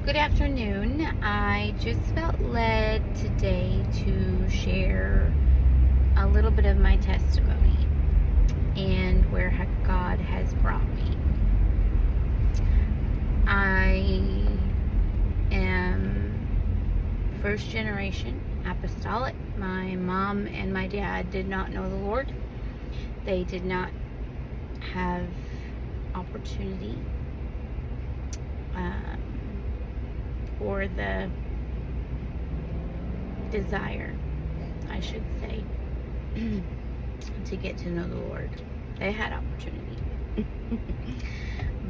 Good afternoon. I just felt led today to share a little bit of my testimony and where God has brought me. I am first generation apostolic. My mom and my dad did not know the Lord. They did not have opportunity or the desire, I should say, to get to know the Lord. They had opportunity.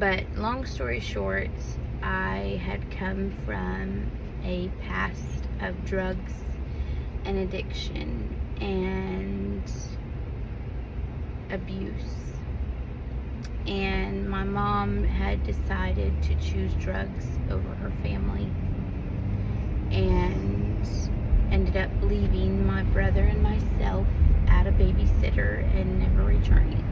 But long story short, I had come from a past of drugs and addiction and abuse. And my mom had decided to choose drugs over her family and ended up leaving my brother and myself at a babysitter and never returning.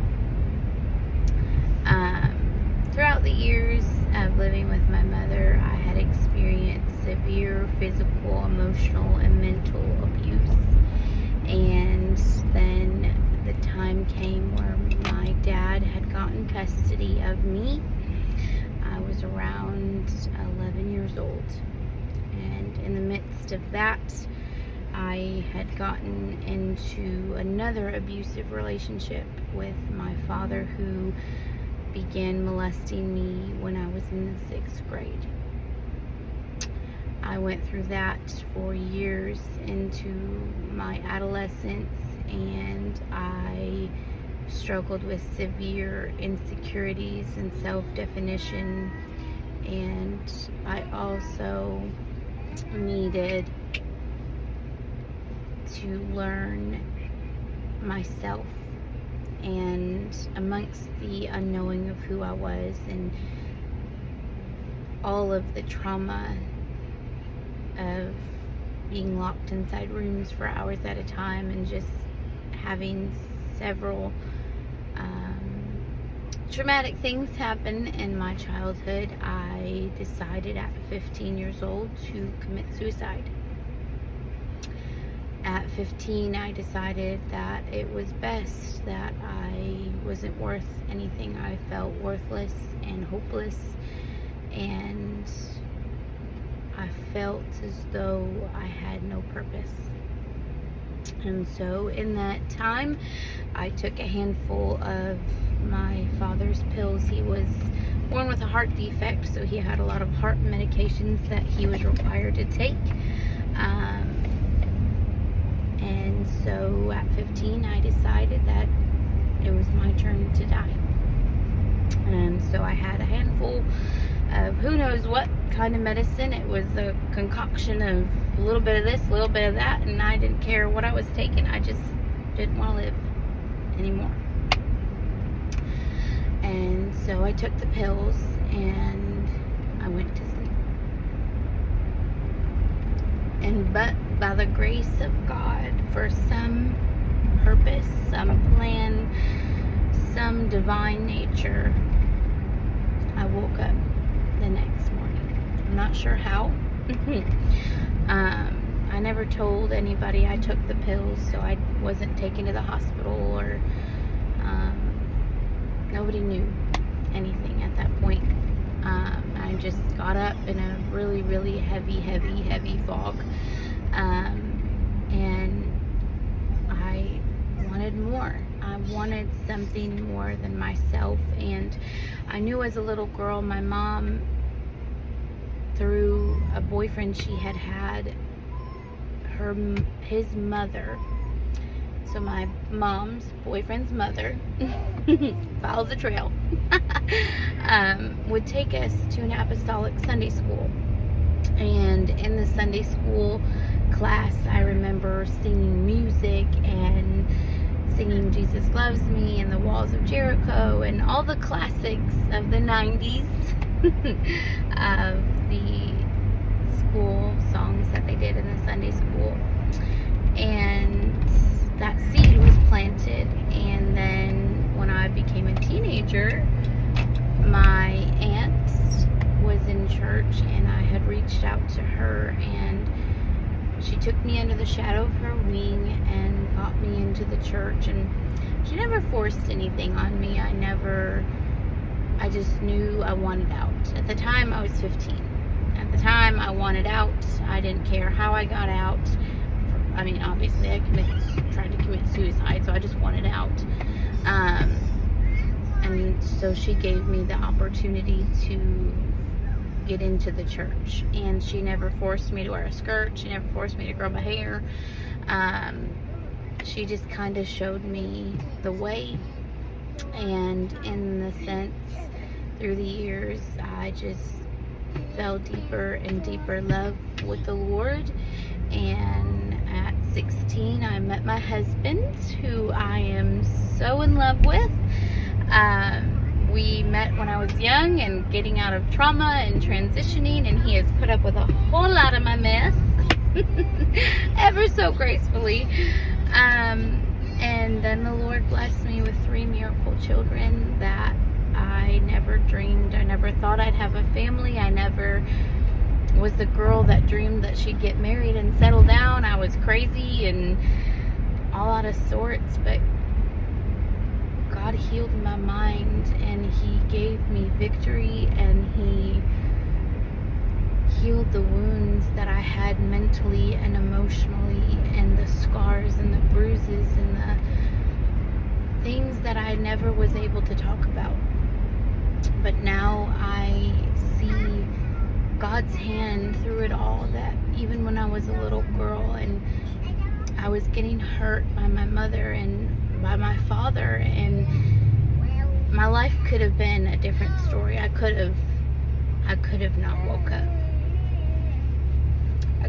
Throughout the years of living with my mother, I had experienced severe physical, emotional, and mental abuse. And then the time came where my dad had gotten custody of me. I was around 11 years old. And in the midst of that, I had gotten into another abusive relationship with my father, who began molesting me when I was in the 6th grade. I went through that for years into my adolescence, and I struggled with severe insecurities and self-definition, and I also needed to learn myself, and amongst the unknowing of who I was and all of the trauma of being locked inside rooms for hours at a time and just having several traumatic things happen in my childhood, I decided at 15 years old to commit suicide. At 15, I decided that it was best, that I wasn't worth anything. I felt worthless and hopeless, and I felt as though I had no purpose. And so in that time, I took a handful of my father's pills. He was born with a heart defect, so he had a lot of heart medications that he was required to take. And so at 15, I decided that it was my turn to die. And so I had a handful of who knows what kind of medicine. It was a concoction of a little bit of this, a little bit of that, and I didn't care what I was taking. I just didn't want to live anymore. And so I took the pills and I went to sleep. And but by the grace of God, for some purpose, some plan, some divine nature, I woke up the next morning. I'm not sure how. I never told anybody I took the pills, so I wasn't taken to the hospital, or nobody knew anything at that point. I just got up in a really, really heavy fog, and I wanted more. I wanted something more than myself, and I knew as a little girl, my mom, through a boyfriend she had, his mother, so my mom's boyfriend's mother, follow the trail, would take us to an apostolic Sunday school. And in the Sunday school class, I remember singing music and singing Jesus Loves Me and The Walls of Jericho and all the classics of the 90s of the school songs that they did in the Sunday school. And that seed was planted. And then when I became a teenager, my aunt was in church, and I had reached out to her, and she took me under the shadow of her wing and got me into the church. And she never forced anything on me. I just knew I wanted out. At the time, I was 15. At the time, I wanted out. I didn't care how I got out. I mean, obviously, I tried to commit suicide, so I just wanted out. And so she gave me the opportunity to get into the church. And she never forced me to wear a skirt. She never forced me to grow my hair. She just kind of showed me the way. And in the sense, through the years, I just fell deeper and deeper love with the Lord. And at 16, I met my husband, who I am so in love with. We met when I was young and getting out of trauma and transitioning, and he has put up with a whole lot of my mess ever so gracefully. And then the Lord blessed me with 3 miracle children that I never dreamed. I never thought I'd have a family. I never was the girl that dreamed that she'd get married and settle down. I was crazy and all out of sorts, but God healed my mind, and He gave me victory, and He healed the wounds that I had mentally and emotionally, and the scars and the bruises and the things that I never was able to talk about. But now I see God's hand through it all, that even when I was a little girl and I was getting hurt by my mother and by my father, and my life could have been a different story. I could have not woke up. I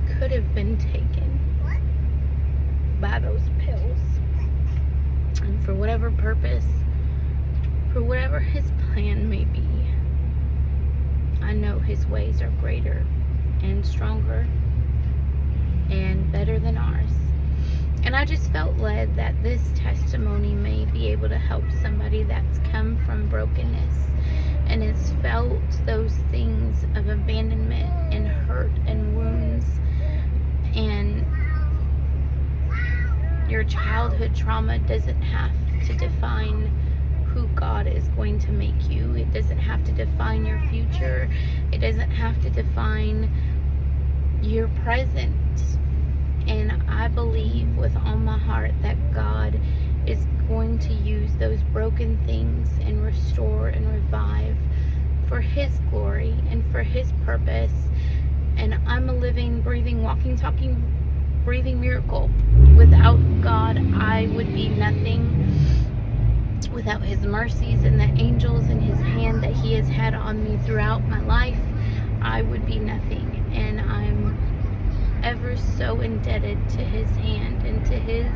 could have been taken by those pills. And for whatever purpose, for whatever His plan may be, I know His ways are greater and stronger and better than ours. And I just felt led that this testimony may be able to help somebody that's come from brokenness and has felt those things of abandonment and hurt and wounds. And your childhood trauma doesn't have to define who God is going to make you. It doesn't have to define your future. It doesn't have to define your present. And I believe with all my heart that God is going to use those broken things and restore and revive for His glory and for His purpose. And I'm a living, breathing, walking, talking, breathing miracle. Without God, I would be nothing. Without His mercies and the angels and His hand that He has had on me throughout my life, I would be nothing. And I'm ever so indebted to His hand and to His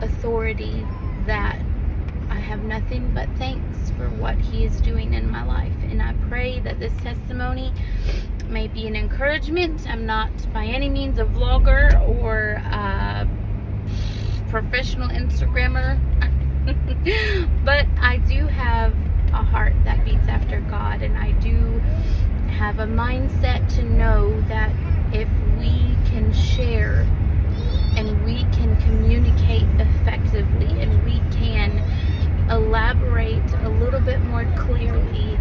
authority, that I have nothing but thanks for what He is doing in my life. And I pray that this testimony may be an encouragement. I'm not by any means a vlogger or a professional Instagrammer, but I do have a heart that beats after God, and I do have a mindset to know that if we can share and we can communicate effectively and we can elaborate a little bit more clearly